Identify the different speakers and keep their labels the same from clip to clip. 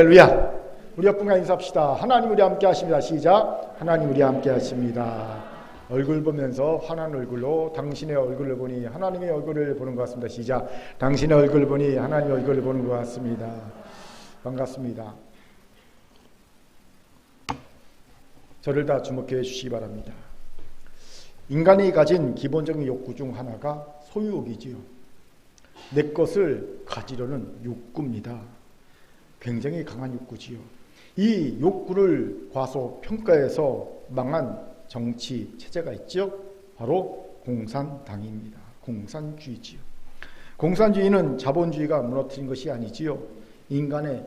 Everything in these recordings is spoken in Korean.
Speaker 1: 할렐루야. 우리 옆분과 인사합시다. 하나님 우리 함께 하십니다. 시작. 하나님 우리 함께 하십니다. 얼굴 보면서 환한 얼굴로 당신의 얼굴을 보니 하나님의 얼굴을 보는 것 같습니다. 시작. 당신의 얼굴을 보니 하나님의 얼굴을 보는 것 같습니다. 반갑습니다. 저를 다 주목해 주시기 바랍니다. 인간이 가진 기본적인 욕구 중 하나가 소유욕이지요. 내 것을 가지려는 욕구입니다. 굉장히 강한 욕구지요. 이 욕구를 과소평가해서 망한 정치 체제가 있죠. 바로 공산당입니다. 공산주의지요. 공산주의는 자본주의가 무너뜨린 것이 아니지요. 인간의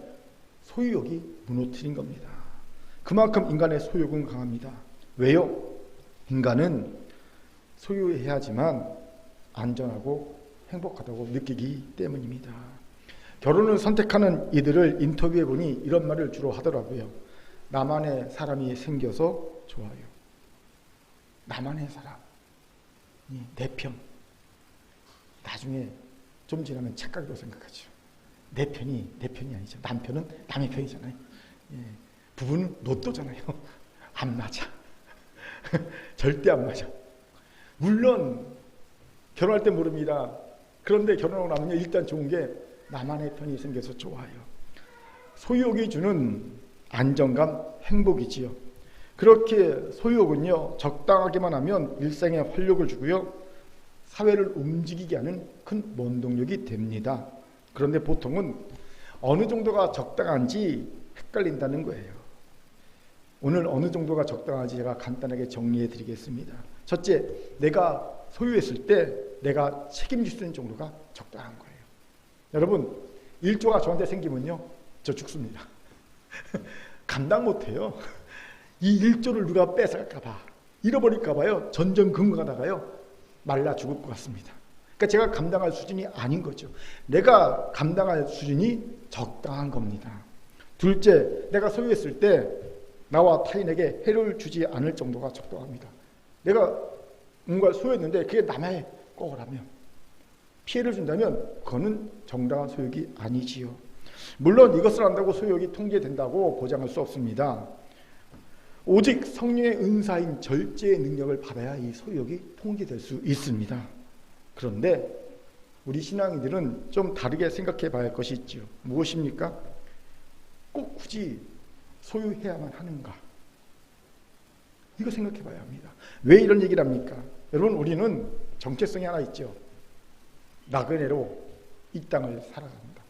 Speaker 1: 소유욕이 무너뜨린 겁니다. 그만큼 인간의 소유욕은 강합니다. 왜요? 인간은 소유해야지만 안전하고 행복하다고 느끼기 때문입니다. 결혼을 선택하는 이들을 인터뷰해 보니 이런 말을 주로 하더라고요. 나만의 사람이 생겨서 좋아요. 나만의 사람, 내 편. 나중에 좀 지나면 착각으로 생각하죠. 내 편이 아니죠. 남편은 남의 편이잖아요. 부부는 로또잖아요. 안 맞아. 절대 안 맞아. 물론 결혼할 때 모릅니다. 그런데 결혼하고 나면 일단 좋은 게 나만의 편이 생겨서 좋아요. 소유욕이 주는 안정감, 행복이지요. 그렇게 소유욕은요, 적당하게만 하면 일생에 활력을 주고요, 사회를 움직이게 하는 큰 원동력이 됩니다. 그런데 보통은 어느 정도가 적당한지 헷갈린다는 거예요. 오늘 어느 정도가 적당한지 제가 간단하게 정리해 드리겠습니다. 첫째, 내가 소유했을 때 내가 책임질 수 있는 정도가 적당한 거예요. 여러분, 1조가 저한테 생기면요, 저 죽습니다. 감당 못해요. 이 1조를 누가 뺏어갈까봐, 잃어버릴까봐요, 전전긍긍하다가요, 말라 죽을 것 같습니다. 그러니까 제가 감당할 수준이 아닌 거죠. 내가 감당할 수준이 적당한 겁니다. 둘째, 내가 소유했을 때 나와 타인에게 해를 주지 않을 정도가 적당합니다. 내가 뭔가를 소유했는데 그게 남의 거라면, 피해를 준다면 그거는 정당한 소유욕이 아니지요. 물론 이것을 한다고 소유욕이 통제된다고 보장할 수 없습니다. 오직 성령의 은사인 절제의 능력을 받아야 이 소유욕이 통제될 수 있습니다. 그런데 우리 신앙인들은 좀 다르게 생각해 봐야 할 것이 있죠. 무엇입니까? 꼭 굳이 소유해야만 하는가? 이거 생각해 봐야 합니다. 왜 이런 얘기를 합니까? 여러분, 우리는 정체성이 하나 있죠. 나그네로 이 땅을 살아갑니다.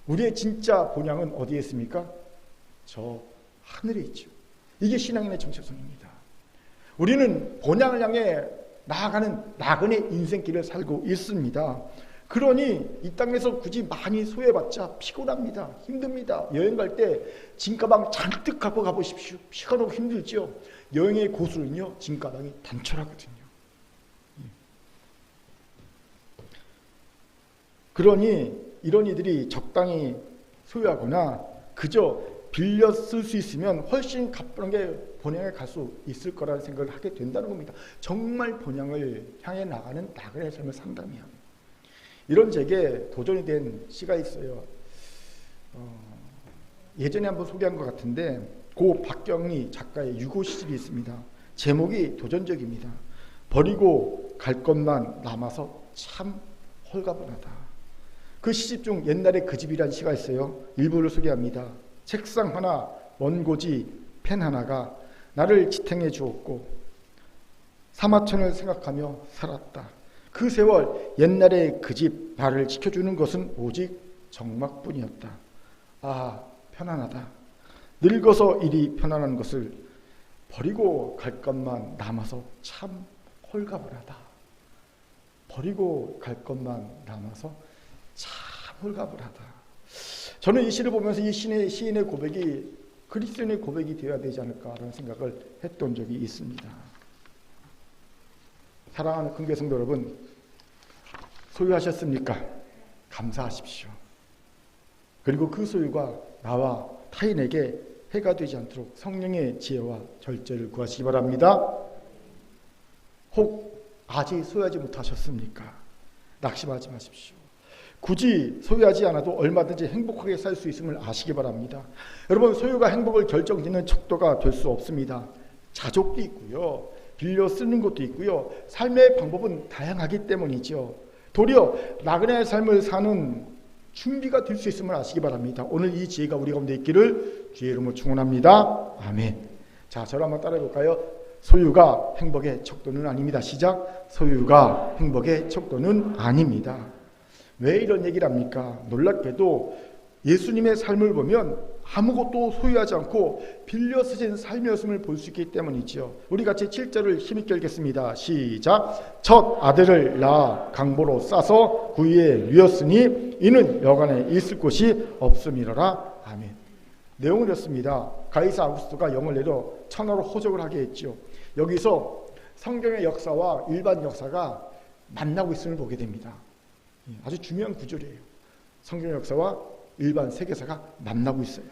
Speaker 1: 우리의 진짜 본향은 어디에 있습니까? 저 하늘에 있죠. 이게 신앙인의 정체성입니다. 우리는 본향을 향해 나아가는 나그네 인생길을 살고 있습니다. 그러니 이 땅에서 굳이 많이 소유해봤자 피곤합니다. 힘듭니다. 여행 갈 때 짐가방 잔뜩 갖고 가보십시오. 피곤하고 힘들죠. 여행의 고수는요, 짐가방이 단촐하거든요. 그러니 이런 이들이 적당히 소유하거나 그저 빌려 쓸 수 있으면 훨씬 가뿐하게 본향에 갈 수 있을 거라는 생각을 하게 된다는 겁니다. 정말 본향을 향해 나가는 나그네 삶을 산다면. 이런 제게 도전이 된 시가 있어요. 예전에 한번 소개한 것 같은데 고 박경리 작가의 유고 시집이 있습니다. 제목이 도전적입니다. 버리고 갈 것만 남아서 참 홀가분하다. 그 시집 중 옛날에 그 집이란 시가 있어요. 일부를 소개합니다. 책상 하나, 원고지, 펜 하나가 나를 지탱해 주었고 사마천을 생각하며 살았다. 그 세월 옛날에 그 집 나를 지켜주는 것은 오직 정막뿐이었다. 아, 편안하다. 늙어서 이리 편안한 것을 버리고 갈 것만 남아서 참 홀가분하다. 버리고 갈 것만 남아서 참 홀가분하다. 저는 이 시를 보면서 이 시인의 고백이 그리스도인의 고백이 되어야 되지 않을까라는 생각을 했던 적이 있습니다. 사랑하는 큰교회 성도 여러분, 소유하셨습니까? 감사하십시오. 그리고 그 소유가 나와 타인에게 해가 되지 않도록 성령의 지혜와 절제를 구하시기 바랍니다. 혹 아직 소유하지 못하셨습니까? 낙심하지 마십시오. 굳이 소유하지 않아도 얼마든지 행복하게 살 수 있음을 아시기 바랍니다. 여러분, 소유가 행복을 결정짓는 척도가 될 수 없습니다. 자족도 있고요, 빌려 쓰는 것도 있고요, 삶의 방법은 다양하기 때문이죠. 도리어 나그네의 삶을 사는 준비가 될 수 있음을 아시기 바랍니다. 오늘 이 지혜가 우리 가운데 있기를 주의 이름으로 축원합니다. 아멘. 자, 저를 한번 따라해 볼까요? 소유가 행복의 척도는 아닙니다. 시작. 소유가 행복의 척도는 아닙니다. 왜 이런 얘기를 합니까? 놀랍게도 예수님의 삶을 보면 아무것도 소유하지 않고 빌려 쓰신 삶이었음을 볼 수 있기 때문이죠. 우리 같이 7절을 힘있게 읽겠습니다. 시작. 첫 아들을 낳아 강보로 싸서 구유에 누였으니 이는 여간에 있을 곳이 없음이로라. 아멘. 내용은 이렇습니다. 가이사 아구스토가 영을 내려 천하로 호적을 하게 했죠. 여기서 성경의 역사와 일반 역사가 만나고 있음을 보게 됩니다. 아주 중요한 구절이에요. 성경의 역사와 일반 세계사가 만나고 있어요.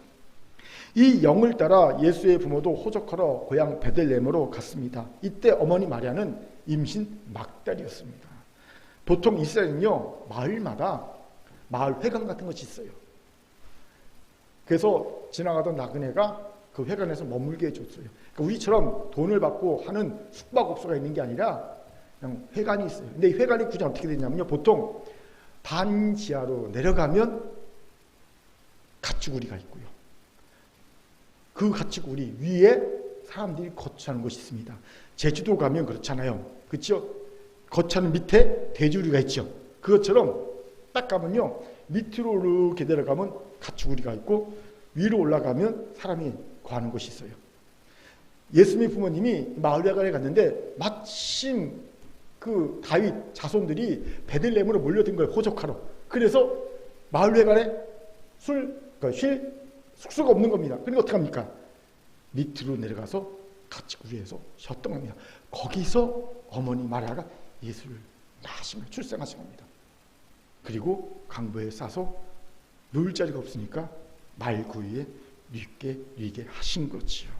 Speaker 1: 이 영을 따라 예수의 부모도 호적하러 고향 베들레헴으로 갔습니다. 이때 어머니 마리아는 임신 막달이었습니다. 보통 이스라엘은요, 마을마다 마을 회관 같은 것이 있어요. 그래서 지나가던 나그네가 그 회관에서 머물게 해줬어요. 그러니까 우리처럼 돈을 받고 하는 숙박업소가 있는 게 아니라 그냥 회관이 있어요. 근데 이 회관이 구조 어떻게 되냐면요, 보통 반지하로 내려가면 가축우리가 있고요, 그 가축우리 위에 사람들이 거주하는 곳이 있습니다. 제주도 가면 그렇잖아요, 그렇죠? 거처는 밑에 돼지우리가 있죠. 그것처럼 딱 가면요, 밑으로 이렇게 내려가면 가축우리가 있고 위로 올라가면 사람이 거하는 곳이 있어요. 예수님의 부모님이 마을회관에 갔는데 마침 그 다윗 자손들이 베들레헴으로 몰려든 거예요, 호적하러. 그래서 마을회관에 쉴 숙소가 없는 겁니다. 그러니까 어떻게 합니까? 밑으로 내려가서 가축우리에서 쉬었던 겁니다. 거기서 어머니 마리아가 예수를 낳으시며 출생하신 겁니다. 그리고 강보에 싸서 놓을 자리가 없으니까 말구유에 뉘게 하신 거지요.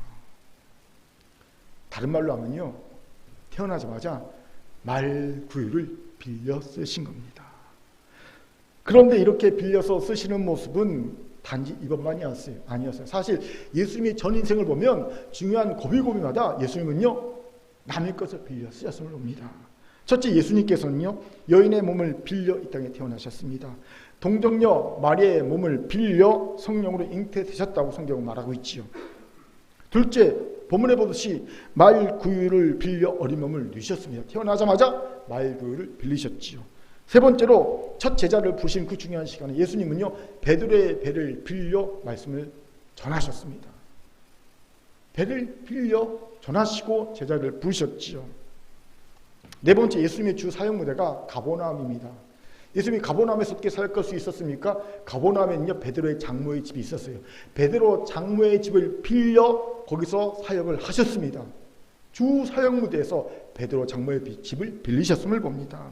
Speaker 1: 다른 말로 하면요, 태어나자마자 말구유를 빌려 쓰신 겁니다. 그런데 이렇게 빌려서 쓰시는 모습은 단지 이것만이 아니었어요. 사실 예수님이 전 인생을 보면 중요한 고비고비마다 예수님은요, 남의 것을 빌려 쓰셨음을 봅니다. 첫째, 예수님께서는요, 여인의 몸을 빌려 이 땅에 태어나셨습니다. 동정녀 마리아의 몸을 빌려 성령으로 잉태되셨다고 성경은 말하고 있지요. 둘째, 본문에 보듯이 말구유를 빌려 어린 몸을 누셨습니다. 태어나자마자 말구유를 빌리셨지요. 세 번째로 첫 제자를 부르신 그 중요한 시간에 예수님은요, 베드로의 배를 빌려 말씀을 전하셨습니다. 배를 빌려 전하시고 제자를 부르셨지요. 네 번째, 예수님의 주 사역 무대가 가버나움입니다. 예수님이 가버나움에서 어떻게 사역할 수 있었습니까? 가버나움에는요, 베드로의 장모의 집이 있었어요. 베드로 장모의 집을 빌려 거기서 사역을 하셨습니다. 주 사역 무대에서 베드로 장모의 집을 빌리셨음을 봅니다.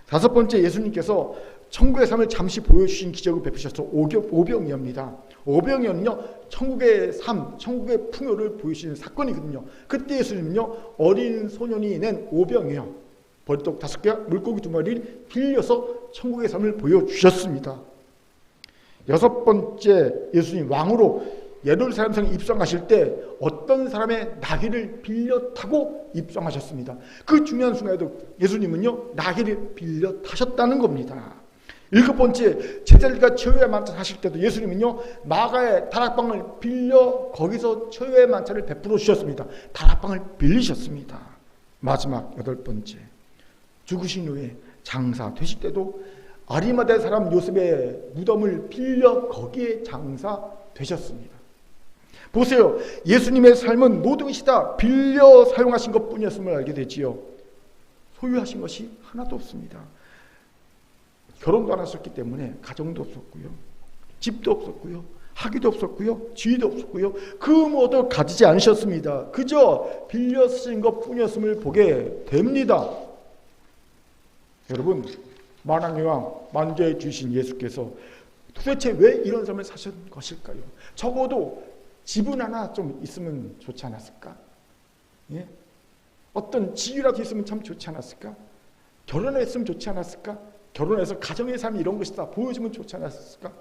Speaker 1: 다섯 번째, 예수님께서 천국의 삶을 잠시 보여주신 기적을 베푸셔서 오병이어입니다. 오병이어는요, 천국의 삶, 천국의 풍요를 보여주시는 사건이거든요. 그때 예수님은요, 어린 소년이 낸 오병이어, 벌떡 5개, 물고기 2마리를 빌려서 천국의 삶을 보여주셨습니다. 여섯 번째, 예수님 왕으로 예루살렘 성에 입성하실 때 어떤 사람의 나귀를 빌려 타고 입성하셨습니다. 그 중요한 순간에도 예수님은요, 나귀를 빌려 타셨다는 겁니다. 일곱 번째, 제자들과 최후의 만찬 하실 때도 예수님은요, 마가의 다락방을 빌려 거기서 최후의 만찬을 베풀어 주셨습니다. 다락방을 빌리셨습니다. 마지막 여덟 번째, 죽으신 후에 장사 되실 때도 아리마대 사람 요셉의 무덤을 빌려 거기에 장사 되셨습니다. 보세요, 예수님의 삶은 모든 것이 다 빌려 사용하신 것뿐이었음을 알게 되지요. 소유하신 것이 하나도 없습니다. 결혼도 안 하셨기 때문에 가정도 없었고요, 집도 없었고요, 학위도 없었고요, 지위도 없었고요, 그 무엇도 가지지 않으셨습니다. 그저 빌려 쓰신 것뿐이었음을 보게 됩니다. 여러분, 만왕의 만주에 주신 예수께서 도대체 왜 이런 삶을 사신 것일까요? 적어도 집은 하나 좀 있으면 좋지 않았을까? 예? 어떤 지위라도 있으면 참 좋지 않았을까? 결혼을 했으면 좋지 않았을까? 결혼해서 가정의 삶이 이런 것이다 보여주면 좋지 않았을까?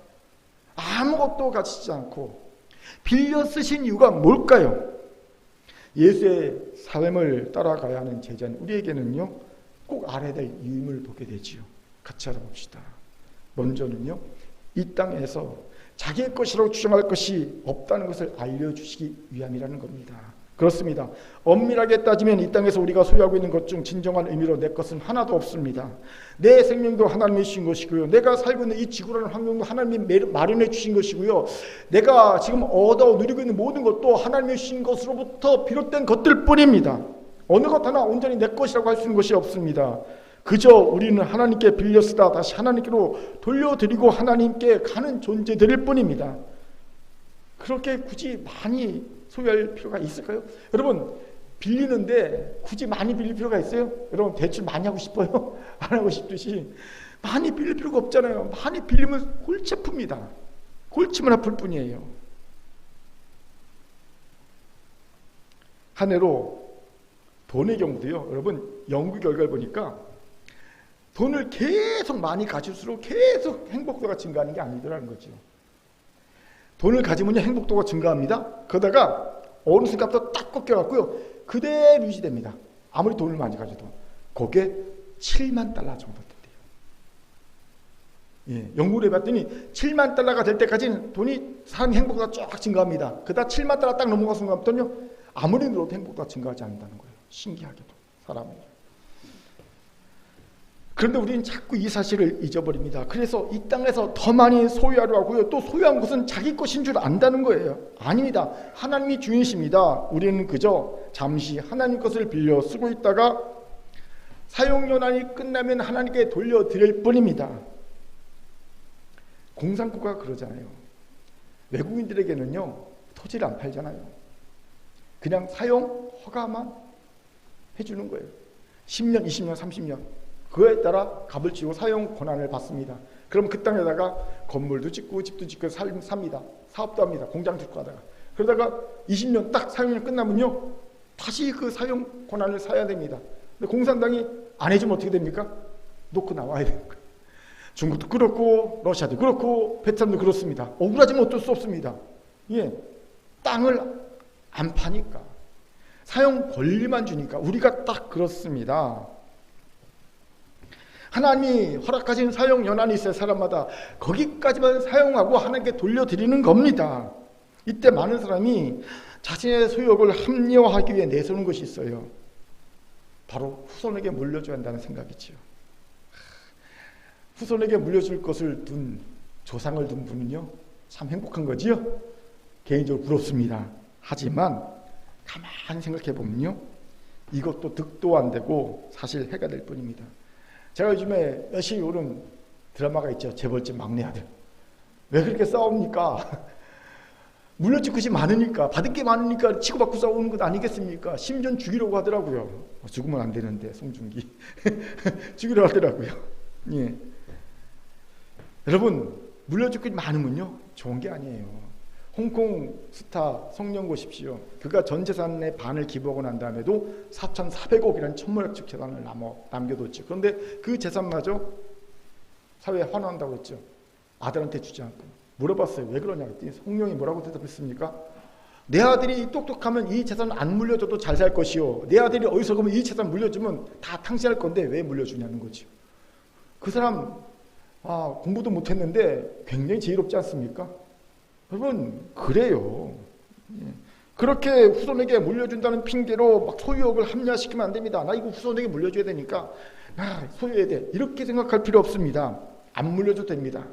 Speaker 1: 아무것도 가지지 않고 빌려 쓰신 이유가 뭘까요? 예수의 삶을 따라가야 하는 제자는 우리에게는요 꼭 알아야 될 이유를 보게 되지요. 같이 알아봅시다. 먼저는요 이 땅에서 자기의 것이라고 주장할 것이 없다는 것을 알려주시기 위함이라는 겁니다. 그렇습니다. 엄밀하게 따지면 이 땅에서 우리가 소유하고 있는 것 중 진정한 의미로 내 것은 하나도 없습니다. 내 생명도 하나님이 주신 것이고요. 내가 살고 있는 이 지구라는 환경도 하나님이 마련해 주신 것이고요. 내가 지금 얻어 누리고 있는 모든 것도 하나님이 주신 것으로부터 비롯된 것들 뿐입니다. 어느 것 하나 온전히 내 것이라고 할 수 있는 것이 없습니다. 그저 우리는 하나님께 빌려 쓰다 다시 하나님께로 돌려드리고 하나님께 가는 존재들일 뿐입니다. 그렇게 굳이 많이 소유할 필요가 있을까요? 여러분 빌리는데 굳이 많이 빌릴 필요가 있어요? 여러분 대출 많이 하고 싶어요? 안 하고 싶듯이 많이 빌릴 필요가 없잖아요. 많이 빌리면 골치 아픕니다. 골치만 아플 뿐이에요. 한 해로 돈의 경우도요. 여러분 연구 결과를 보니까 돈을 계속 많이 가질수록 계속 행복도가 증가하는 게 아니더라는 거죠. 돈을 가지면 행복도가 증가합니다. 그러다가 어느 순간부터 딱 꺾여갖고요. 그대로 유지됩니다. 아무리 돈을 많이 가져도. 그게 7만 달러 정도 된대요. 예, 연구를 해봤더니 7만 달러가 될 때까지는 돈이 사람 행복도가 쫙 증가합니다. 그러다 7만 달러 딱 넘어간 순간부터는요. 아무리 늘어도 행복도가 증가하지 않는다는 거예요. 신기하게도 사람은요. 그런데 우리는 자꾸 이 사실을 잊어버립니다. 그래서 이 땅에서 더 많이 소유하려 하고요. 또 소유한 것은 자기 것인 줄 안다는 거예요. 아닙니다. 하나님이 주인이십니다. 우리는 그저 잠시 하나님 것을 빌려 쓰고 있다가 사용연한이 끝나면 하나님께 돌려드릴 뿐입니다. 공산국가가 그러잖아요. 외국인들에게는요. 토지를 안 팔잖아요. 그냥 사용 허가만 해주는 거예요. 10년, 20년, 30년. 그거에 따라 값을 치고 사용 권한을 받습니다. 그럼 그 땅에다가 건물도 짓고 집도 짓고 삽니다. 사업도 합니다. 공장 짓고 하다가. 그러다가 20년 딱 사용이 끝나면요. 다시 그 사용 권한을 사야 됩니다. 근데 공산당이 안 해주면 어떻게 됩니까? 놓고 나와야 되는 거예요. 중국도 그렇고 러시아도 그렇고 베트남도 그렇습니다. 억울하지만 어쩔 수 없습니다. 예, 땅을 안 파니까. 사용 권리만 주니까. 우리가 딱 그렇습니다. 하나님이 허락하신 사용 연한이 있어요. 사람마다 거기까지만 사용하고 하나님께 돌려드리는 겁니다. 이때 많은 사람이 자신의 소유욕을 합리화하기 위해 내세우는 것이 있어요. 바로 후손에게 물려줘야 한다는 생각이지요. 후손에게 물려줄 것을 둔 조상을 둔 분은요 참 행복한 거지요. 개인적으로 부럽습니다. 하지만 가만히 생각해 보면요 이것도 득도 안 되고 사실 해가 될 뿐입니다. 제가 요즘에 열심히 보는 드라마가 있죠. 재벌집 막내 아들. 왜 그렇게 싸웁니까? 물려줄 것이 많으니까, 받을 게 많으니까 치고받고 싸우는 것 아니겠습니까? 심지어 죽이려고 하더라고요. 죽으면 안 되는데, 송중기. 죽이려고 하더라고요. 예. 여러분, 물려줄 것이 많으면요 좋은 게 아니에요. 홍콩 스타 성령 보십시오. 그가 전 재산의 반을 기부하고 난 다음에도 4,400억이라는 천문학적 재산을 남겨뒀죠. 그런데 그 재산마저 사회에 환원한다고 했죠. 아들한테 주지 않고. 물어봤어요. 왜 그러냐 했더니 성령이 뭐라고 대답했습니까? 내 아들이 똑똑하면 이 재산 안 물려줘도 잘 살 것이요. 내 아들이 어디서 그러면 이 재산 물려주면 다 탕진할 건데 왜 물려주냐는 거죠. 그 사람 공부도 못했는데 굉장히 지혜롭지 않습니까? 여러분 그래요. 그렇게 후손에게 물려준다는 핑계로 막 소유욕을 합리화시키면 안 됩니다. 나 이거 후손에게 물려줘야 되니까 나 소유해야 돼. 이렇게 생각할 필요 없습니다. 안 물려줘도 됩니다.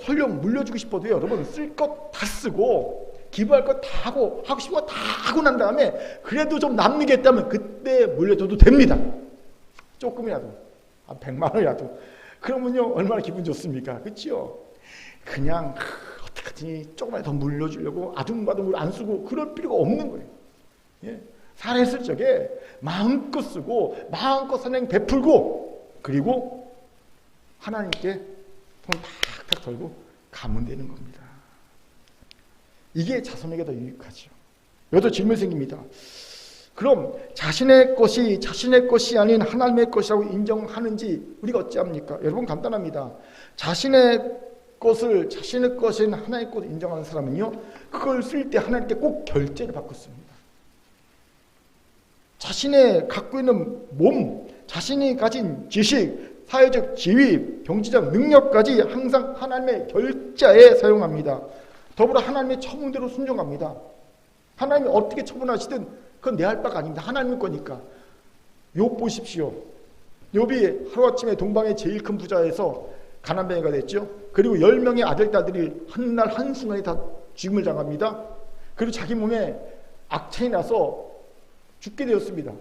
Speaker 1: 설령 물려주고 싶어도요. 여러분 쓸 것 다 쓰고 기부할 것 다 하고 싶은 거 다 하고 난 다음에 그래도 좀 남는 게 있다면 그때 물려줘도 됩니다. 조금이라도 100만 원이라도. 그러면요 얼마나 기분 좋습니까? 그렇죠? 그냥 어떡하지 조금만 더 물려주려고 아둥바둥 안 쓰고 그럴 필요가 없는 거예요. 예? 살아있을 적에 마음껏 쓰고 마음껏 사랑 베풀고 그리고 하나님께 손 탁탁 털고 가면 되는 겁니다. 이게 자손에게 더 유익하죠. 여기서 질문이 생깁니다. 그럼 자신의 것이 아닌 하나님의 것이라고 인정하는지 우리가 어찌합니까? 여러분 간단합니다. 자신의 것인 하나님의 것을 인정하는 사람은요, 그걸 쓸 때 하나님께 꼭 결제를 받고 씁니다. 자신의 갖고 있는 몸, 자신이 가진 지식, 사회적 지위, 경제적 능력까지 항상 하나님의 결제에 사용합니다. 더불어 하나님의 처분대로 순종합니다. 하나님이 어떻게 처분하시든 그건 내 할 바가 아닙니다. 하나님 거니까. 욥 보십시오. 욥이 하루아침에 동방의 제일 큰 부자에서 가난뱅이가 됐죠. 그리고 10명의 아들딸들이 한날 한순간에 다 죽음을 당합니다. 그리고 자기 몸에 악창이 나서 죽게 되었습니다.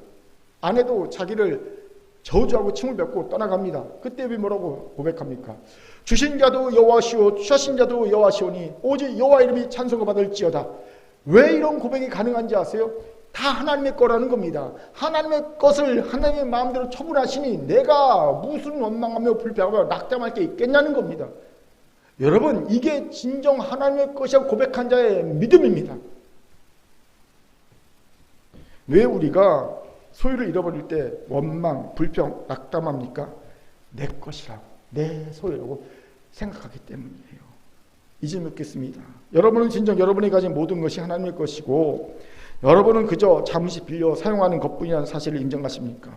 Speaker 1: 아내도 자기를 저주하고 침을 뱉고 떠나갑니다. 그때 왜 뭐라고 고백합니까? 주신 자도 여호와시오, 취하신 자도 여호와시오니 오직 여호와 이름이 찬송을 받을지어다. 왜 이런 고백이 가능한지 아세요? 다 하나님의 거라는 겁니다. 하나님의 것을 하나님의 마음대로 처분하시니 내가 무슨 원망하며 불평하며 낙담할 게 있겠냐는 겁니다. 여러분, 이게 진정 하나님의 것이라고 고백한 자의 믿음입니다. 왜 우리가 소유를 잃어버릴 때 원망, 불평, 낙담합니까? 내 것이라고, 내 소유라고 생각하기 때문이에요. 이제 묻겠습니다. 여러분은 진정 여러분이 가진 모든 것이 하나님의 것이고 여러분은 그저 잠시 빌려 사용하는 것뿐이라는 사실을 인정하십니까?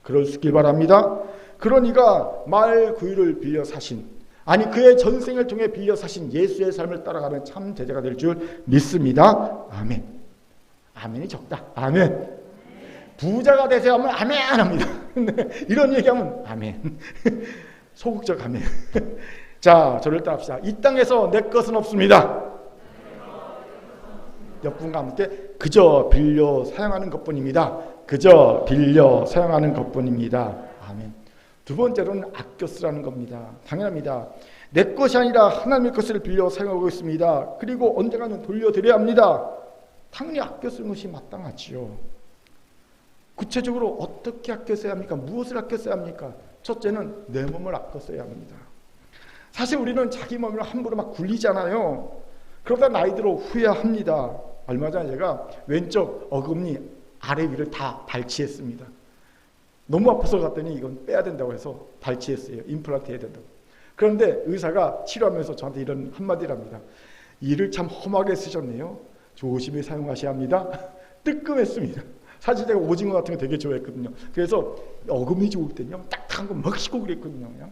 Speaker 1: 그럴 수 있길 바랍니다. 그러니까 말구유를 빌려 사신, 아니 그의 전생을 통해 빌려 사신 예수의 삶을 따라가는 참 제자가 될 줄 믿습니다. 아멘. 아멘이 적다. 아멘. 부자가 되세요 하면 아멘 합니다. 이런 얘기하면 아멘. 소극적 아멘. 자, 저를 따릅시다. 이 땅에서 내 것은 없습니다. 옆분과 함께 그저 빌려 사용하는 것뿐입니다. 그저 빌려 사용하는 것뿐입니다. 아멘. 두 번째로는 아껴 쓰라는 겁니다. 당연합니다. 내 것이 아니라 하나님의 것을 빌려 사용하고 있습니다. 그리고 언젠가는 돌려드려야 합니다. 당연히 아껴 쓰는 것이 마땅하지요. 구체적으로 어떻게 아껴 써야 합니까? 무엇을 아껴 써야 합니까? 첫째는 내 몸을 아껴 써야 합니다. 사실 우리는 자기 몸을 함부로 막 굴리잖아요. 그러다 나이 들어 후회합니다. 얼마 전에 제가 왼쪽 어금니 아래 위를 다 발치했습니다. 너무 아파서 갔더니 이건 빼야 된다고 해서 발치했어요. 임플란트 해야 된다고. 그런데 의사가 치료하면서 저한테 이런 한마디를 합니다. 이를 참 험하게 쓰셨네요. 조심히 사용하셔야 합니다. 뜨끔했습니다. 사실 제가 오징어 같은 거 되게 좋아했거든요. 그래서 어금니 좋을 때는요, 딱딱한 거 막 씹고 그랬거든요. 그냥.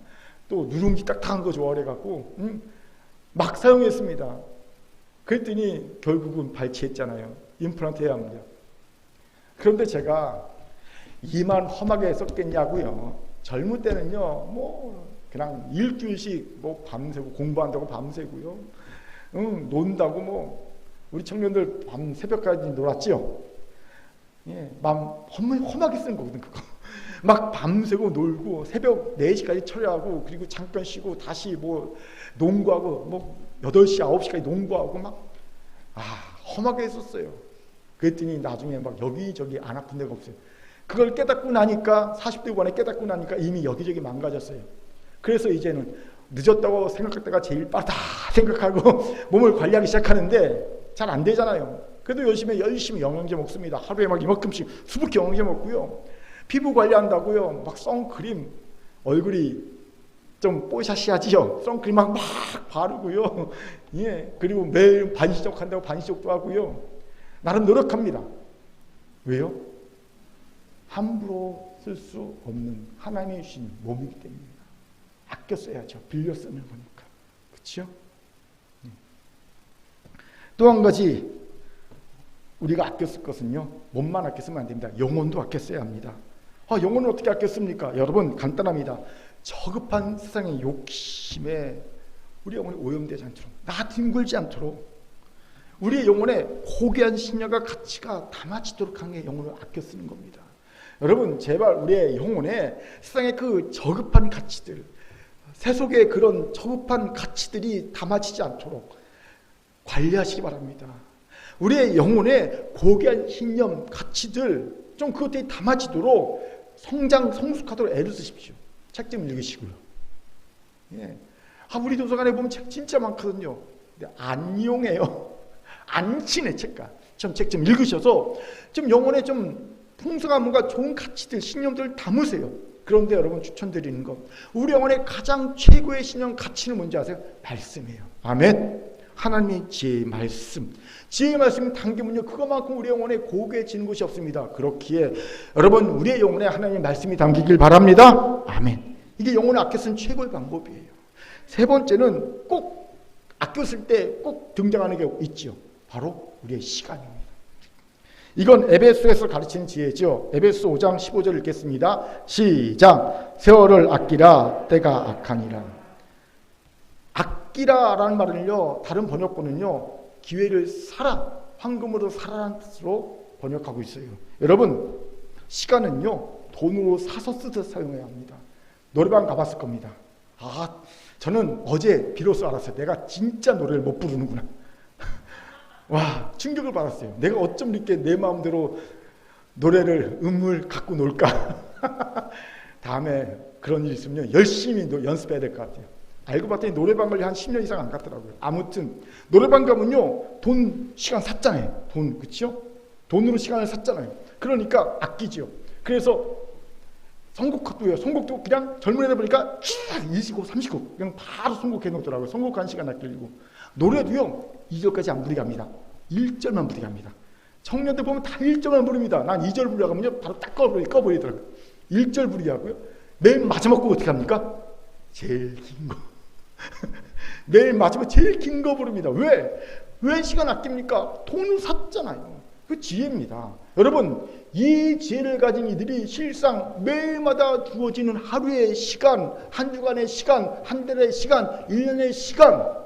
Speaker 1: 또 누룽지 딱딱한 거 좋아해갖고 막 사용했습니다. 그랬더니 결국은 발치했잖아요. 임플란트 해야 합니다. 그런데 제가 이만 험하게 썼겠냐고요. 젊을 때는요, 뭐 그냥 일주일씩 뭐 밤새고 공부한다고 밤새고요. 논다고 뭐 우리 청년들 밤 새벽까지 놀았죠. 예, 험하게 쓴 거거든 그거. 막 밤새고 놀고 새벽 4시까지 철야하고 그리고 잠깐 쉬고 다시 뭐 농구하고 뭐 8시 9시까지 농구하고 막 험하게 했었어요. 그랬더니 나중에 막 여기저기 안 아픈 데가 없어요. 그걸 깨닫고 나니까 40대 후반에 깨닫고 나니까 이미 여기저기 망가졌어요. 그래서 이제는 늦었다고 생각할 때가 제일 빠르다 생각하고 몸을 관리하기 시작하는데 잘 안 되잖아요. 그래도 열심히 영양제 먹습니다. 하루에 막 이만큼씩 수북히 영양제 먹고요. 피부 관리한다고요. 막 선크림, 얼굴이 좀 뽀샤시하지요. 선크림 막 바르고요. 예, 그리고 매일 반시적 한다고 반시적도 하고요. 나름 노력합니다. 왜요? 함부로 쓸 수 없는 하나님의 주신 몸이기 때문입니다. 아껴 써야죠. 빌려 쓰는 거니까. 그렇죠? 또 한 가지 우리가 아껴 쓸 것은요, 몸만 아껴 쓰면 안 됩니다. 영혼도 아껴 써야 합니다. 영혼을 어떻게 아껴 씁니까? 여러분 간단합니다. 저급한 세상의 욕심에 우리 영혼이 오염되지 않도록, 나 뒹굴지 않도록 우리의 영혼에 고귀한 신념과 가치가 담아지도록 하는 게 영혼을 아껴 쓰는 겁니다. 여러분 제발 우리의 영혼에 세상의 그 저급한 가치들, 세속의 그런 저급한 가치들이 담아지지 않도록 관리하시기 바랍니다. 우리의 영혼에 고귀한 신념, 가치들 좀 그것들이 담아지도록 성숙하도록 애를 쓰십시오. 책 좀 읽으시고요. 예. 우리 도서관에 보면 책 진짜 많거든요. 근데 안 이용해요. 안 친해 책과. 추천책 좀 읽으셔서 좀 영혼에 좀 풍성한 뭔가 좋은 가치들, 신념들을 담으세요. 그런데 여러분 추천드리는 것, 우리 영혼의 가장 최고의 신념 가치는 뭔지 아세요? 말씀이에요. 아멘. 하나님의 지혜의 말씀, 지혜의 말씀이 담기면요 그것만큼 우리 영혼에 고귀해지는 것이 없습니다. 그렇기에 여러분 우리의 영혼에 하나님의 말씀이 담기길 바랍니다. 아멘. 이게 영혼을 아껴 쓰는 최고의 방법이에요. 세 번째는 꼭 아껴 쓸 때 꼭 등장하는 게 있죠. 바로 우리의 시간입니다. 이건 에베소에서 가르치는 지혜죠. 에베소 5장 15절 읽겠습니다. 시작. 세월을 아끼라 때가 악하니라. 아끼라라는 말은요 다른 번역본은요 기회를 사라, 황금으로 사라는 뜻으로 번역하고 있어요. 여러분 시간은요 돈으로 사서 쓰듯 사용해야 합니다. 노래방 가봤을 겁니다. 저는 어제 비로소 알았어요. 내가 진짜 노래를 못 부르는구나. 와, 충격을 받았어요. 내가 어쩜 이렇게 내 마음대로 노래를 음을 갖고 놀까. 다음에 그런 일이 있으면 열심히 연습해야 될 것 같아요. 알고 봤더니 노래방을 한 10년 이상 안 갔더라고요. 아무튼 노래방 가면요 돈, 시간 샀잖아요. 돈, 그렇죠? 돈으로 시간을 샀잖아요. 그러니까 아끼죠. 그래서 선곡도요. 선곡도 그냥 젊은 애들 보니까 20곡, 30곡 그냥 바로 선곡해 놓더라고요. 선곡한 시간 아끼려고. 노래도요 2절까지 안 부르게 합니다. 1절만 부르게 합니다. 청년들 보면 다 1절만 부릅니다. 난 2절 부르려고 하면요 바로 딱 꺼버리더라고요. 1절 부르게 하고요. 맨 마지막 곡 어떻게 합니까? 제일 긴 거. 매일 마지막 제일 긴 거 부릅니다. 왜 시간 아낍니까? 돈을 샀잖아요. 그 지혜입니다. 여러분 이 지혜를 가진 이들이 실상 매일마다 주어지는 하루의 시간, 한 주간의 시간, 한 달의 시간, 1년의 시간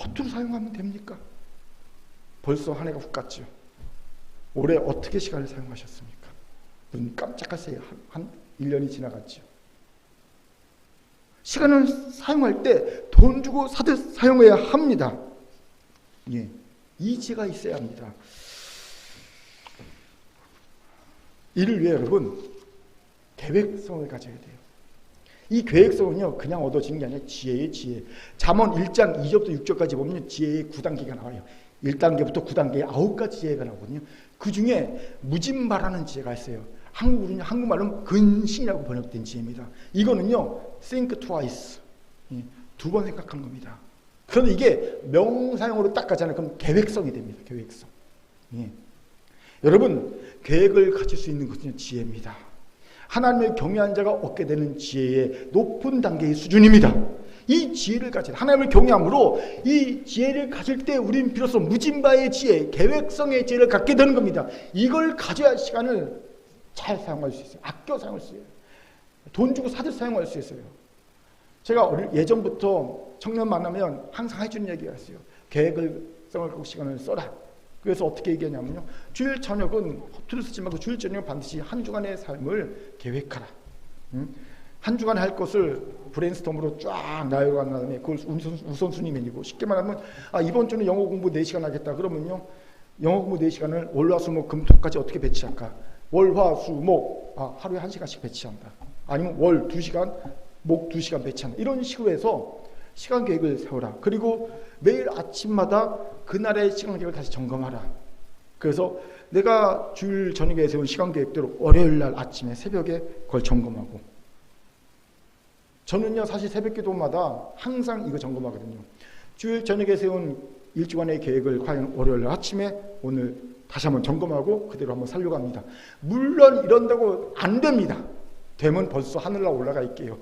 Speaker 1: 허투루 사용하면 됩니까? 벌써 한 해가 훅 갔죠. 올해 어떻게 시간을 사용하셨습니까? 눈 깜짝할 새에 한 1년이 지나갔죠. 시간을 사용할 때 돈 주고 사듯 사용해야 합니다. 예, 이지가 있어야 합니다. 이를 위해 여러분 계획성을 가져야 돼요. 이 계획성은요 그냥 얻어지는 게 아니라 지혜의 지혜. 잠언 1장 2절부터 6절까지 보면 지혜의 9단계가 나와요. 1단계부터 9단계에 9가지 지혜가 나오거든요. 그 중에 무진바라는 지혜가 있어요. 한국말로는 근신이라고 번역된 지혜입니다. 이거는요 think twice, 두 번 생각한 겁니다. 그런데 이게 명사용으로 딱 가잖아요. 그럼 계획성이 됩니다. 계획성. 예. 여러분 계획을 가질 수 있는 것은 지혜입니다. 하나님을 경외한 자가 얻게 되는 지혜의 높은 단계의 수준입니다. 이 지혜를 가질, 하나님을 경외함으로 이 지혜를 가질 때 우리는 비로소 무진바의 지혜, 계획성의 지혜를 갖게 되는 겁니다. 이걸 가져야 시간을 잘 사용할 수 있어요. 아껴 사용할 수 있어요. 돈 주고 사듯 사용할 수 있어요. 제가 예전부터 청년 만나면 항상 해주는 얘기가 있어요. 계획성을 갖고 시간을 써라. 그래서 어떻게 얘기하냐면요. 주일 저녁은 허투루 쓰지 말고 주일 저녁은 반드시 한 주간의 삶을 계획하라. 한 주간 할 것을 브레인스톰으로 쫙 나열한 다음에 그걸 우선순위 매기고 쉽게 말하면 이번 주는 영어 공부 4시간 하겠다. 그러면요. 영어 공부 4시간을 월화수목 금토까지 어떻게 배치할까? 월화수목 하루에 1시간씩 배치한다. 아니면 월 2시간, 목 2시간 배치한다. 이런 식으로 해서 시간 계획을 세워라. 그리고 매일 아침마다 그날의 시간 계획을 다시 점검하라. 그래서 내가 주일 저녁에 세운 시간 계획대로 월요일 날 아침에 새벽에 그걸 점검하고, 저는요 사실 새벽 기도마다 항상 이거 점검하거든요. 주일 저녁에 세운 일주간의 계획을 과연 월요일 아침에 오늘 다시 한번 점검하고 그대로 한번 살려고 합니다. 물론 이런다고 안 됩니다. 되면 벌써 하늘날 올라가 있게요.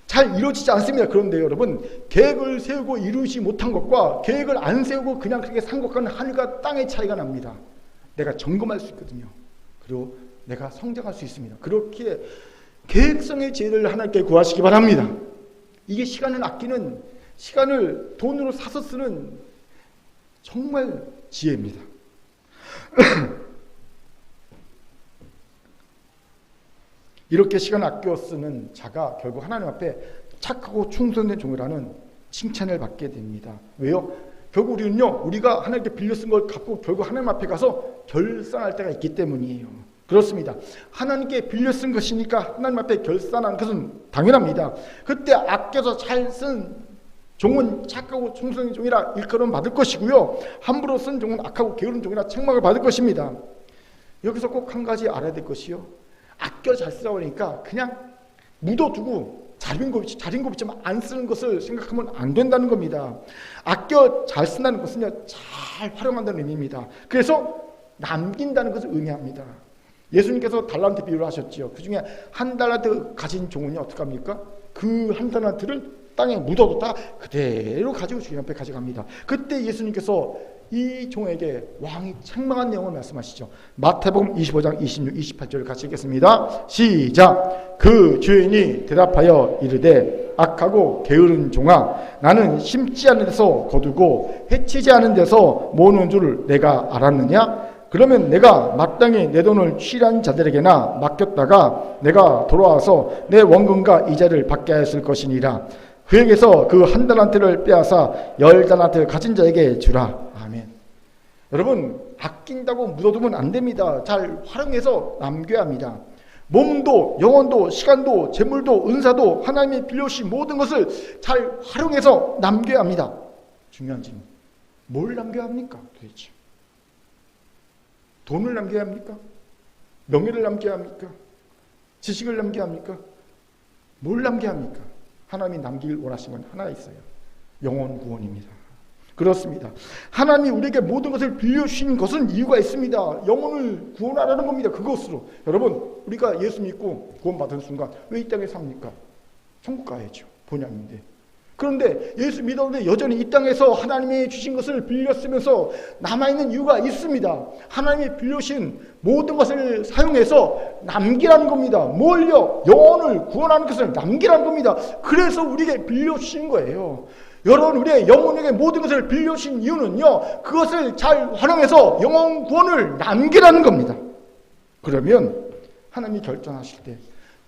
Speaker 1: 잘 이루어지지 않습니다. 그런데 여러분 계획을 세우고 이루지 못한 것과 계획을 안 세우고 그냥 그렇게 산 것과는 하늘과 땅의 차이가 납니다. 내가 점검할 수 있거든요. 그리고 내가 성장할 수 있습니다. 그렇게 계획성의 지혜를 하나님께 구하시기 바랍니다. 이게 시간을 아끼는, 시간을 돈으로 사서 쓰는 정말 지혜입니다. 이렇게 시간을 아껴 쓰는 자가 결국 하나님 앞에 착하고 충성된 종이라는 칭찬을 받게 됩니다. 왜요? 결국 우리가 하나님께 빌려 쓴 걸 갖고 결국 하나님 앞에 가서 결산할 때가 있기 때문이에요. 그렇습니다. 하나님께 빌려 쓴 것이니까 하나님 앞에 결산하는 것은 당연합니다. 그때 아껴서 잘 쓴 종은 착하고 충성의 종이라 일컬음 받을 것이고요, 함부로 쓴 종은 악하고 게으른 종이라 책망을 받을 것입니다. 여기서 꼭 한 가지 알아야 될 것이요, 아껴 잘 쓰라고 하니까 그냥 묻어두고 자린고비처럼 안 쓰는 것을 생각하면 안 된다는 겁니다. 아껴 잘 쓴다는 것은요, 잘 활용한다는 의미입니다. 그래서 남긴다는 것을 의미합니다. 예수님께서 달란트 비유를 하셨죠. 그 중에 한 달란트 가진 종은요, 어떡합니까? 그 한 달란트를 땅에 묻어뒀다 그대로 가지고 주님 앞에 가져갑니다. 그때 예수님께서 이 종에게 왕이 책망한 내용을 말씀하시죠. 마태복음 25장 26, 28절을 같이 읽겠습니다. 시작. 그 주인이 대답하여 이르되 악하고 게으른 종아, 나는 심지 않은 데서 거두고 해치지 않은 데서 모으는 줄 내가 알았느냐? 그러면 내가 마땅히 내 돈을 취한 자들에게나 맡겼다가 내가 돌아와서 내 원금과 이자를 받게 하였을 것이니라. 그에게서 그 한 달란트를 빼앗아 10달란트 가진 자에게 주라. 아멘. 여러분, 아낀다고 묻어두면 안 됩니다. 잘 활용해서 남겨야 합니다. 몸도 영혼도 시간도 재물도 은사도 하나님이 빌려주신 모든 것을 잘 활용해서 남겨야 합니다. 중요한 질문, 뭘 남겨야 합니까? 도대체 돈을 남겨야 합니까? 명예를 남겨야 합니까? 지식을 남겨야 합니까? 뭘 남겨야 합니까? 하나님이 남길 원하시는 건 하나 있어요. 영혼 구원입니다. 그렇습니다. 하나님이 우리에게 모든 것을 빌려주신 것은 이유가 있습니다. 영혼을 구원하라는 겁니다. 그것으로. 여러분, 우리가 예수 믿고 구원받은 순간 왜 이 땅에 삽니까? 천국 가야죠. 본향인데. 그런데 예수 믿었는데 여전히 이 땅에서 하나님이 주신 것을 빌려 쓰면서 남아있는 이유가 있습니다. 하나님이 빌려주신 모든 것을 사용해서 남기라는 겁니다. 뭘요? 영혼을 구원하는 것을 남기라는 겁니다. 그래서 우리에게 빌려주신 거예요. 여러분, 우리의 영혼에게 모든 것을 빌려주신 이유는요, 그것을 잘 활용해서 영혼 구원을 남기라는 겁니다. 그러면 하나님이 결정하실 때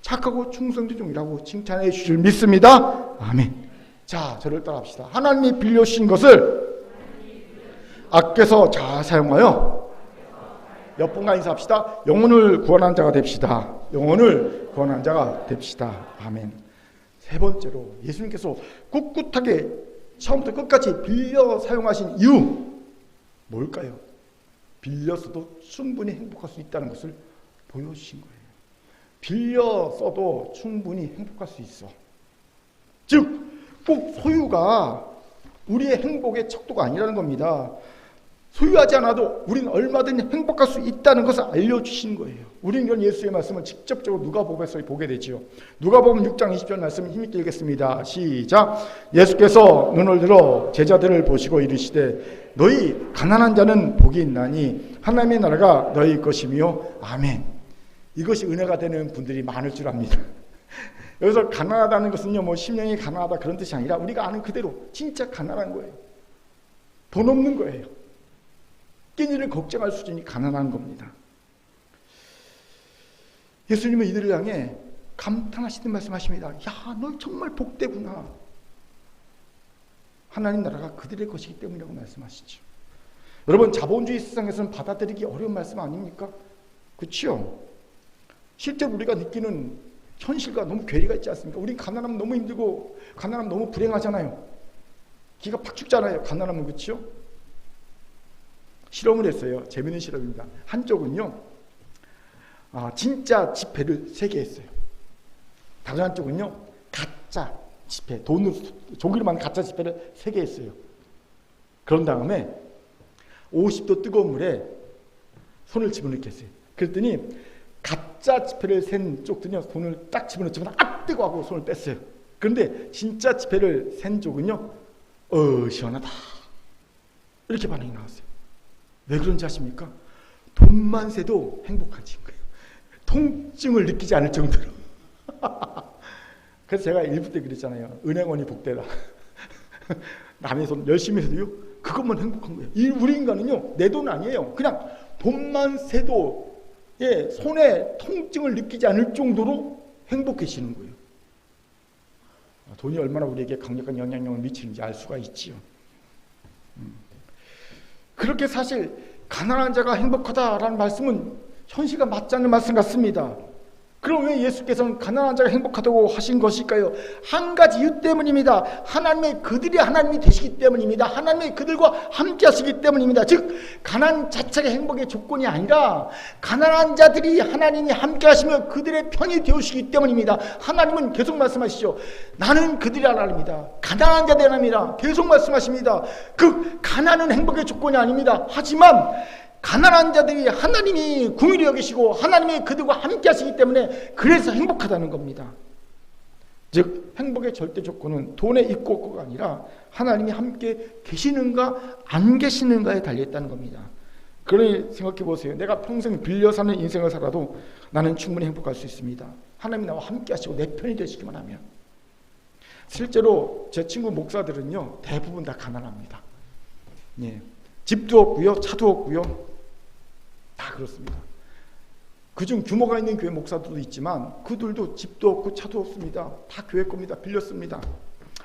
Speaker 1: 착하고 충성된 종이라고 칭찬해 주실 줄 믿습니다. 아멘. 자, 저를 따라합시다. 하나님이 빌려주신 것을 아껴서 잘 사용하여 몇 분간 인사합시다. 영혼을 구원한 자가 됩시다. 영혼을 구원한 자가 됩시다. 아멘. 세 번째로, 예수님께서 꿋꿋하게 처음부터 끝까지 빌려 사용하신 이유 뭘까요? 빌려 써도 충분히 행복할 수 있다는 것을 보여주신 거예요. 빌려 써도 충분히 행복할 수 있어. 즉, 꼭 소유가 우리의 행복의 척도가 아니라는 겁니다. 소유하지 않아도 우리는 얼마든지 행복할 수 있다는 것을 알려주신 거예요. 우리는 이런 예수의 말씀을 직접적으로 누가복음에서 보게 되죠. 누가복음 6장 20절 말씀 힘있게 읽겠습니다. 시작. 예수께서 눈을 들어 제자들을 보시고 이르시되 너희 가난한 자는 복이 있나니 하나님의 나라가 너희 것이며 아멘. 이것이 은혜가 되는 분들이 많을 줄 압니다. 여기서 가난하다는 것은요, 뭐 심령이 가난하다 그런 뜻이 아니라 우리가 아는 그대로 진짜 가난한 거예요. 돈 없는 거예요. 끼니를 걱정할 수준이 가난한 겁니다. 예수님은 이들을 향해 감탄하시는 말씀하십니다. 야, 너 정말 복되구나. 하나님 나라가 그들의 것이기 때문이라고 말씀하시죠. 여러분, 자본주의 세상에서는 받아들이기 어려운 말씀 아닙니까? 그렇죠? 실제로 우리가 느끼는 현실과 너무 괴리가 있지 않습니까? 우린 가난하면 너무 힘들고 가난하면 너무 불행하잖아요. 기가 팍 죽잖아요. 가난하면. 그렇죠? 실험을 했어요. 재미있는 실험입니다. 한쪽은요, 진짜 지폐를 3개 했어요. 다른 한쪽은요, 가짜 지폐, 돈으로 종이로 만든 가짜 지폐를 3개 했어요. 그런 다음에 50도 뜨거운 물에 손을 집어넣게 했어요. 그랬더니 가짜 지폐를 센 쪽들은요, 손을 딱 집어넣자마자 아, 뜨거 하고 손을 뺐어요. 그런데 진짜 지폐를 센 쪽은요, 시원하다 이렇게 반응이 나왔어요. 왜 그런지 아십니까? 돈만 세도 행복하지 거예요. 통증을 느끼지 않을 정도로. 그래서 제가 1부 때 그랬잖아요. 은행원이 복되다. 남의 손 열심히 해도요, 그것만 행복한 거예요. 우리 인간은요, 내 돈 아니에요. 그냥 돈만 세도 손에 통증을 느끼지 않을 정도로 행복해지는 거예요. 돈이 얼마나 우리에게 강력한 영향력을 미치는지 알 수가 있지요. 그렇게 사실 가난한 자가 행복하다라는 말씀은 현실과 맞지 않는 말씀 같습니다. 그럼 왜 예수께서는 가난한 자가 행복하다고 하신 것일까요? 한 가지 이유 때문입니다. 그들이 하나님이 되시기 때문입니다. 하나님이 그들과 함께 하시기 때문입니다. 즉 가난 자체가 행복의 조건이 아니라 가난한 자들이 하나님이 함께 하시며 그들의 편이 되시기 때문입니다. 하나님은 계속 말씀하시죠. 나는 그들의 하나님이다. 가난한 자들의 하나님이다. 계속 말씀하십니다. 그 가난은 행복의 조건이 아닙니다. 하지만 가난한 자들이 하나님이 긍휼히 여기시고 하나님이 그들과 함께 하시기 때문에 그래서 행복하다는 겁니다. 즉 행복의 절대 조건은 돈에 있고 없고가 아니라 하나님이 함께 계시는가 안 계시는가에 달려있다는 겁니다. 그러니 생각해 보세요. 내가 평생 빌려 사는 인생을 살아도 나는 충분히 행복할 수 있습니다. 하나님이 나와 함께 하시고 내 편이 되시기만 하면. 실제로 제 친구 목사들은요 대부분 다 가난합니다. 예. 집도 없고요, 차도 없고요. 다 그렇습니다. 그중 규모가 있는 교회 목사들도 있지만 그들도 집도 없고 차도 없습니다. 다 교회 겁니다. 빌렸습니다.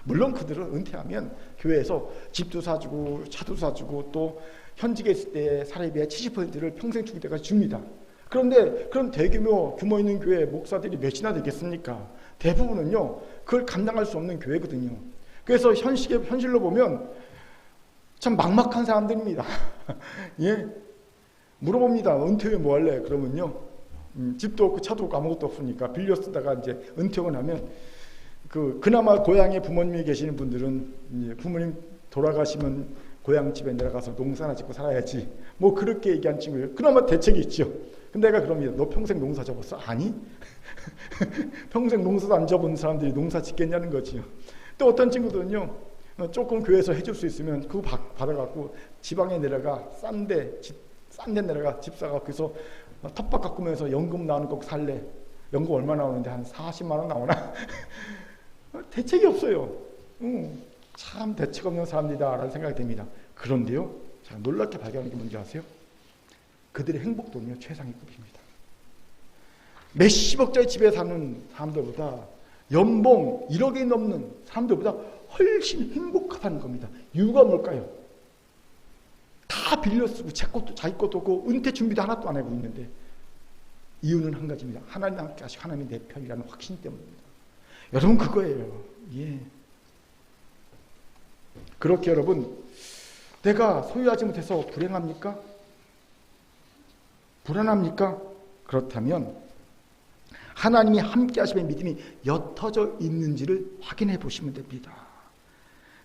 Speaker 1: 물론 그들은 은퇴하면 교회에서 집도 사주고 차도 사주고 또 현직에 있을 때 사례비의 70%를 평생 주기 때까지 줍니다. 그런데 그런 대규모 규모 있는 교회 목사들이 몇이나 되겠습니까? 대부분은요 그걸 감당할 수 없는 교회거든요. 그래서 현실로 보면 참 막막한 사람들입니다. 예. 물어봅니다. 은퇴 후에 뭐 할래? 그러면요. 집도 없고 차도 없고 아무것도 없으니까 빌려 쓰다가 이제 은퇴하고 나면 그나마 고향에 부모님이 계시는 분들은 이제 부모님 돌아가시면 고향 집에 내려가서 농사나 짓고 살아야지. 뭐 그렇게 얘기한 친구예요. 그나마 대책이 있죠. 근데 내가 그럽니다. 너 평생 농사 접었어? 아니. 평생 농사도 안 접은 사람들이 농사 짓겠냐는 거지요. 또 어떤 친구들은요. 조금 교회에서 해줄 수 있으면 그거 받아갖고 지방에 내려가 싼 데 내려가 집 사갖고 그래서 텃밭 가꾸면서 연금 나오는 거 살래. 연금 얼마 나오는데 한 40만 원 나오나? 대책이 없어요. 참 대책 없는 사람이다라는 생각이 듭니다. 그런데요, 제가 놀랍게 발견하는 게 뭔지 아세요? 그들의 행복도는요 최상위급입니다. 몇십억짜리 집에 사는 사람들보다 연봉 1억이 넘는 사람들보다 훨씬 행복하다는 겁니다. 이유가 뭘까요? 다 빌려 쓰고 자기 것도 없고 은퇴 준비도 하나도 안 하고 있는데 이유는 한 가지입니다. 하나님 함께 하시고 하나님이 내 편이라는 확신 때문입니다. 여러분 그거예요. 예. 그렇게 여러분 내가 소유하지 못해서 불행합니까? 불안합니까? 그렇다면 하나님이 함께 하시면 믿음이 옅어져 있는지를 확인해 보시면 됩니다.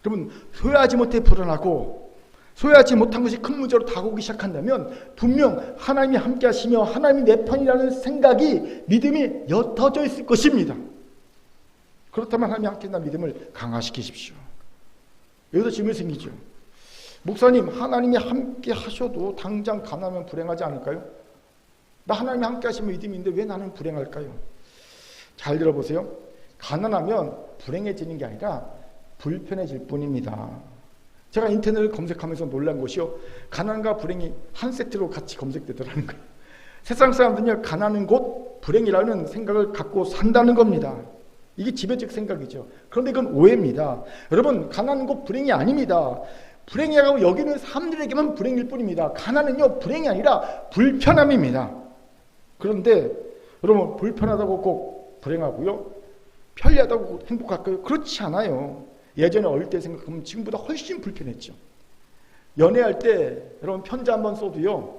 Speaker 1: 여러분 소유하지 못해 불안하고 소유하지 못한 것이 큰 문제로 다가오기 시작한다면 분명 하나님이 함께 하시며 하나님이 내 편이라는 생각이 믿음이 옅어져 있을 것입니다. 그렇다면 하나님이 함께 한다는 믿음을 강화시키십시오. 여기서 질문이 생기죠. 목사님 하나님이 함께 하셔도 당장 가난하면 불행하지 않을까요? 나 하나님이 함께 하시면 믿음이 있는데 왜 나는 불행할까요? 잘 들어보세요. 가난하면 불행해지는 게 아니라 불편해질 뿐입니다. 제가 인터넷을 검색하면서 놀란 것이요. 가난과 불행이 한 세트로 같이 검색되더라는 거예요. 세상 사람들은요. 가난은 곧 불행이라는 생각을 갖고 산다는 겁니다. 이게 지배적 생각이죠. 그런데 이건 오해입니다. 여러분 가난은 곧 불행이 아닙니다. 불행이라고 여기는 사람들에게만 불행일 뿐입니다. 가난은요. 불행이 아니라 불편함입니다. 그런데 여러분 불편하다고 꼭 불행하고요. 편리하다고 꼭 행복할까요? 그렇지 않아요. 예전에 어릴 때 생각하면 지금보다 훨씬 불편했죠. 연애할 때 여러분 편지 한번 써도요.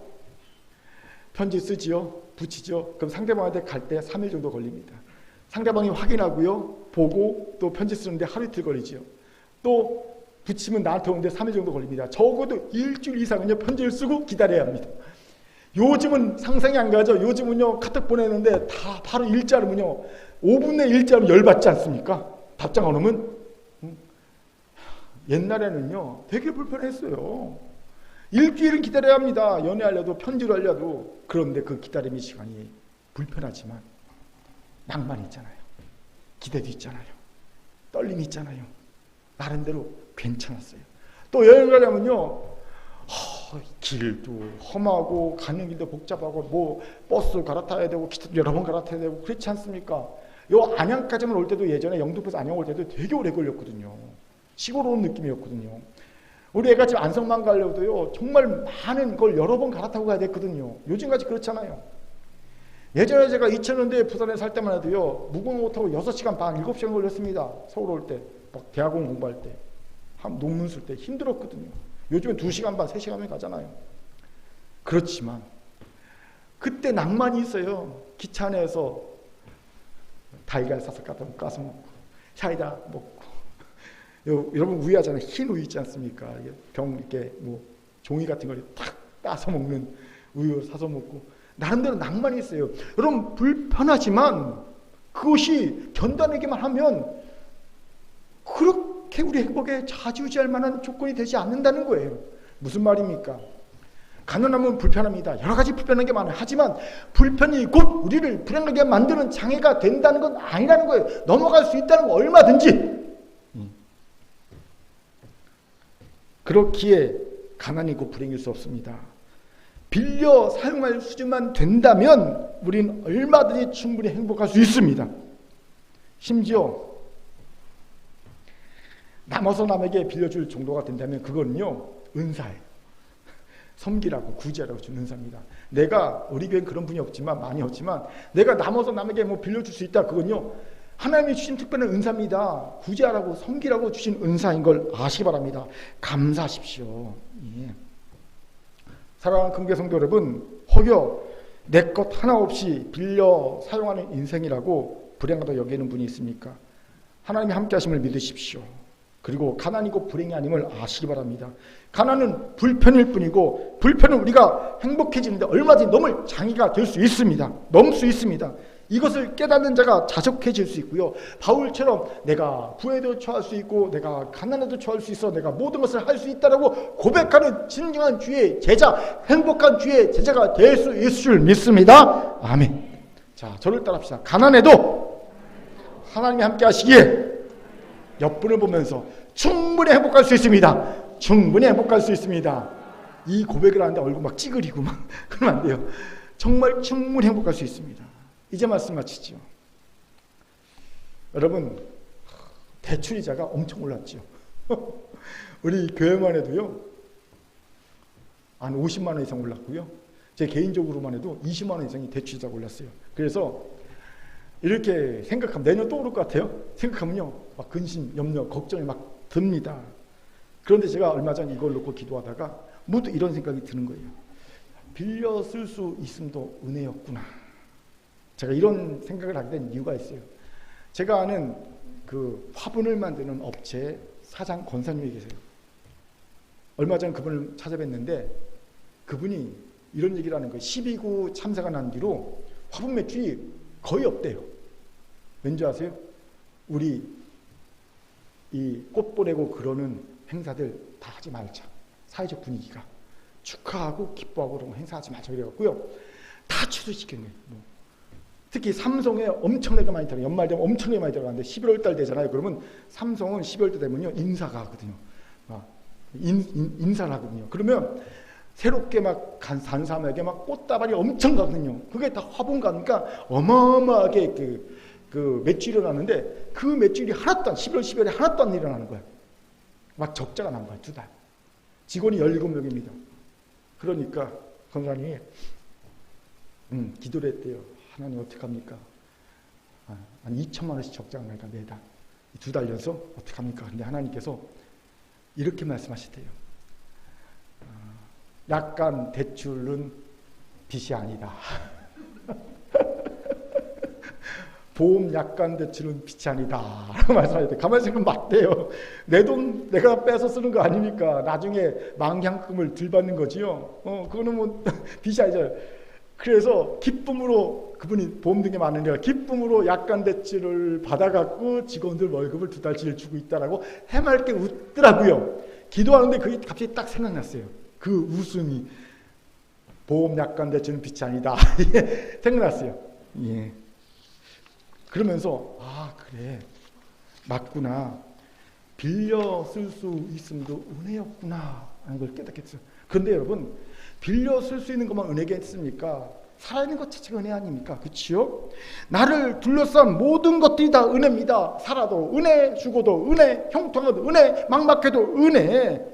Speaker 1: 편지 쓰지요. 붙이죠. 그럼 상대방한테 갈 때 3일 정도 걸립니다. 상대방이 확인하고요. 보고 또 편지 쓰는데 하루 이틀 걸리죠. 또 붙이면 나한테 오는데 3일 정도 걸립니다. 적어도 일주일 이상은요. 편지를 쓰고 기다려야 합니다. 요즘은 상상이 안 가죠. 요즘은요. 카톡 보내는데 다 바로 일자로면요. 5분 내 일자로 열받지 않습니까? 답장 안 오면 옛날에는요 되게 불편했어요. 일주일은 기다려야 합니다. 연애하려도 편지를 하려도. 그런데 그 기다림의 시간이 불편하지만 낭만이 있잖아요. 기대도 있잖아요. 떨림이 있잖아요. 나름대로 괜찮았어요. 또 여행 가려면요 길도 험하고 가는 길도 복잡하고 뭐 버스 갈아타야 되고 기차도 여러 번 갈아타야 되고 그렇지 않습니까? 요 안양까지만 올 때도 예전에 영등포에서 안양 올 때도 되게 오래 걸렸거든요. 시골 오는 느낌이었거든요. 우리 애가 지금 안성만 가려도요 정말 많은 걸 여러 번 갈아타고 가야 됐거든요. 요즘같이 그렇잖아요. 예전에 제가 2000년대에 부산에 살 때만 해도요, 무궁화 타고 6시간 반, 7시간 걸렸습니다. 서울 올 때, 막 대학원 공부할 때, 논문 쓸 때 힘들었거든요. 요즘엔 2시간 반, 3시간이면 가잖아요. 그렇지만 그때 낭만이 있어요. 기차 안에서 달걀 싸서 까서 먹고, 사이다 먹고. 여러분 우유 하잖아요. 흰 우유 있지 않습니까? 이렇게 뭐 종이 같은 걸 탁 따서 먹는 우유 사서 먹고, 나름대로 낭만이 있어요. 여러분 불편하지만 그것이 견뎌내기만 하면 그렇게 우리 행복에 좌지우지할 만한 조건이 되지 않는다는 거예요. 무슨 말입니까? 가난하면 불편합니다. 여러 가지 불편한 게 많아요. 하지만 불편이 곧 우리를 불행하게 만드는 장애가 된다는 건 아니라는 거예요. 넘어갈 수 있다는 거 얼마든지. 그렇기에 가난이고 불행일 수 없습니다. 빌려 사용할 수준만 된다면 우리는 얼마든지 충분히 행복할 수 있습니다. 심지어 남아서 남에게 빌려줄 정도가 된다면 그거는요, 은사예요. 섬기라고, 구제하라고 주는 은사입니다. 내가, 우리 교회는 그런 분이 없지만, 많이 없지만, 내가 남아서 남에게 뭐 빌려줄 수 있다, 그건요, 하나님이 주신 특별한 은사입니다. 구제하라고, 섬기라고 주신 은사인 걸 아시기 바랍니다. 감사하십시오. 예. 사랑하는 금교 성도 여러분, 혹여 내 것 하나 없이 빌려 사용하는 인생이라고 불행하다고 여기는 분이 있습니까? 하나님이 함께 하심을 믿으십시오. 그리고 가난이고 불행이 아님을 아시기 바랍니다. 가난은 불편일 뿐이고, 불편은 우리가 행복해지는데 얼마든지 넘을 장애가 될 수 있습니다. 넘을 수 있습니다. 이것을 깨닫는 자가 자족해질 수 있고요. 바울처럼 내가 부에도 처할 수 있고, 내가 가난에도 처할 수 있어, 내가 모든 것을 할 수 있다라고 고백하는 진정한 주의 제자, 행복한 주의 제자가 될 수 있을 줄 믿습니다. 아멘. 자, 저를 따라합시다. 가난해도 하나님이 함께 하시기에 옆분을 보면서 충분히 행복할 수 있습니다. 충분히 행복할 수 있습니다. 이 고백을 하는데 얼굴 막 찌그리고 막 그러면 안 돼요. 정말 충분히 행복할 수 있습니다. 이제 말씀 마치죠. 여러분, 대출이자가 엄청 올랐죠. 우리 교회만 해도요, 한 50만 원 이상 올랐고요. 제 개인적으로만 해도 20만 원 이상이 대출이자가 올랐어요. 그래서 이렇게 생각하면 내년 또 오를 것 같아요. 생각하면요, 막 근심, 염려, 걱정이 막 듭니다. 그런데 제가 얼마 전 이걸 놓고 기도하다가 모두 이런 생각이 드는 거예요. 빌려 쓸 수 있음도 은혜였구나. 제가 이런 생각을 하게 된 이유가 있어요. 제가 아는 그 화분을 만드는 업체 사장 권사님이 계세요. 얼마 전 그분을 찾아뵀는데 그분이 이런 얘기를 하는 거예요. 12구 참사가 난 뒤로 화분 매출이 거의 없대요. 왠지 아세요? 우리 이 꽃 보내고 그러는 행사들 다 하지 말자. 사회적 분위기가 축하하고 기뻐하고 그런 거 행사하지 말자 그래갖고요. 다 취소시킨 거예요. 특히 삼성에 엄청나게 많이 들어가요. 연말 되면 엄청나게 많이 들어가는데 11월 달 되잖아요. 그러면 삼성은 12월 달 되면요, 인사가 하거든요. 인사를 하거든요. 그러면 새롭게 막 간 사람에게 막 꽃다발이 엄청 가거든요. 그게 다 화분 가니까 어마어마하게 그 매출이 일어나는데 그 매출이 하나도 11월 12월에 하나도 안 일어나는 거예요. 막 적자가 난 거예요. 2달. 직원이 17명입니다. 그러니까 권사님이 기도를 했대요. 하나님 어떡합니까? 한 2천만 원씩 적자가 나니까 매달 2달 연속 어떡합니까? 근데 하나님께서 이렇게 말씀하시대요. 약간 대출은 빚이 아니다. 보험 약간 대출은 빚이 아니다. 라고 말씀하셨대요. 가만히 생각하면 맞대요. 내 돈 내가 빼서 쓰는 거 아니니까 나중에 망향금을 덜 받는 거지요. 그거는 뭐 빚이 아니잖아요. 그래서 기쁨으로 그분이 보험 등에 많으니까 기쁨으로 약간 대출을 받아갖고 직원들 월급을 2달치를 주고 있다라고 해맑게 웃더라고요. 기도하는데 그게 갑자기 딱 생각났어요. 그 웃음이 보험 약간 대출은 빚이 아니다. 생각났어요. 예. 그러면서 그래 맞구나. 빌려 쓸 수 있음도 은혜였구나 하는 걸 깨닫겠어요. 그런데 여러분, 빌려 쓸 수 있는 것만 은혜겠습니까? 살아있는 것 자체가 은혜 아닙니까? 그치요? 나를 둘러싼 모든 것들이 다 은혜입니다. 살아도 은혜, 죽어도 은혜, 형통해도 은혜, 막막해도 은혜.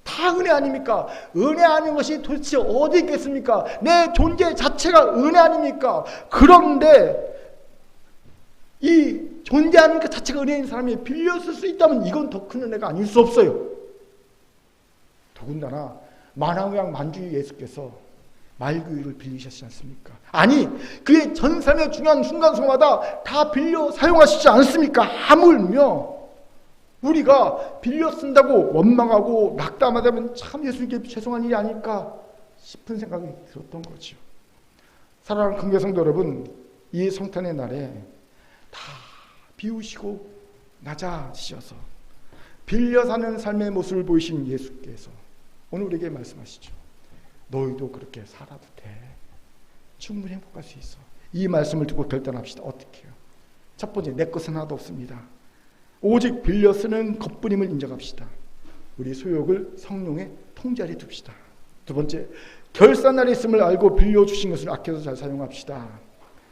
Speaker 1: 다 은혜 아닙니까? 은혜 아닌 것이 도대체 어디 있겠습니까? 내 존재 자체가 은혜 아닙니까? 그런데 이 존재하는 것 자체가 은혜인 사람이 빌렸을 수 있다면 이건 더 큰 은혜가 아닐 수 없어요. 더군다나 만왕왕 만주의 예수께서 말구유를 빌리셨지 않습니까? 아니, 그의 전 삶의 중요한 순간순간마다 다 빌려 사용하시지 않습니까? 하물며 우리가 빌려 쓴다고 원망하고 낙담하다면 참 예수님께 죄송한 일이 아닐까 싶은 생각이 들었던 거죠. 사랑하는 긍휼성도 여러분, 이 성탄의 날에 다 비우시고 낮아지셔서 빌려 사는 삶의 모습을 보이신 예수께서 오늘 우리에게 말씀하시죠. 너희도 그렇게 살아도 돼. 충분히 행복할 수 있어. 이 말씀을 듣고 결단합시다. 어떻게 해요? 첫 번째, 내 것은 하나도 없습니다. 오직 빌려 쓰는 것뿐임을 인정합시다. 우리 소욕을 성령의 통제 아래 둡시다. 두 번째, 결산날이 있음을 알고 빌려주신 것을 아껴서 잘 사용합시다.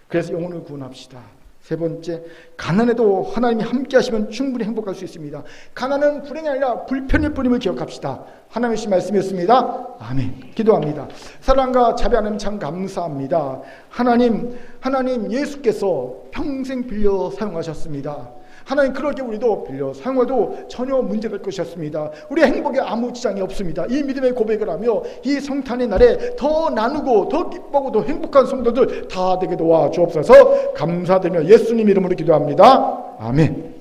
Speaker 1: 그래서 영혼을 구원합시다. 세 번째, 가난해도 하나님이 함께 하시면 충분히 행복할 수 있습니다. 가난은 불행이 아니라 불편일 뿐임을 기억합시다. 하나님의 말씀이었습니다. 아멘. 기도합니다. 사랑과 자비 하나님 참 감사합니다. 하나님 예수께서 평생 빌려 사용하셨습니다. 하나님, 그럴 때 우리도 빌려 사용해도 전혀 문제될 것이었습니다. 우리의 행복에 아무 지장이 없습니다. 이 믿음의 고백을 하며 이 성탄의 날에 더 나누고 더 기뻐하고 더 행복한 성도들 다 되게 도와주옵소서. 감사드리며 예수님 이름으로 기도합니다. 아멘.